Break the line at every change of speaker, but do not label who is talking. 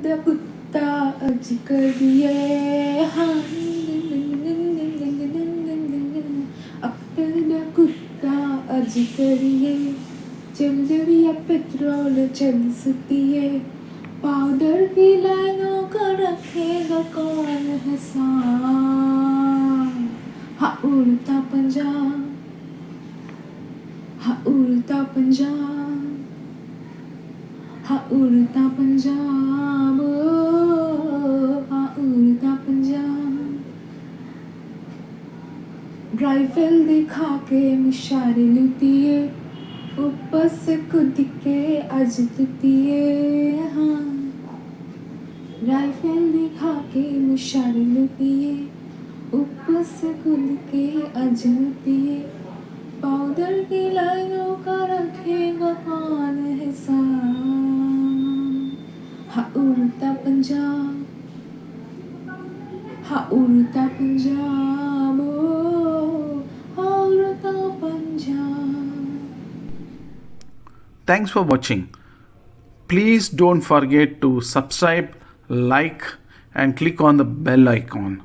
दा कुत्ता अज करिए हाँ अख्तर दा कुत्ता अज करिए चल जड़िया पेट्रोल चल सुतिए पाउडर की लाइनों का रखेगा कौन है सांप हाँ उड़ता पंजाब हाँ उड़ता पंजाब हाँ उड़ता पंजाब हाँ उड़ता पंजाब राइफल दिखा के मिशारे लुटिए ऊपर से कूद के आज तुतिए हाँ राइफल दिखा के मिशारे लुटिए ऊपर से कूद के आज लुटिए पाउडर की लाइनों का रखेगा कौन है सांप हाँ उड़ता पंजाब हाँ उड़ता पंजाब हाँ उड़ता Punjab.
Thanks for watching. Please don't forget to subscribe, like, and click on the bell icon.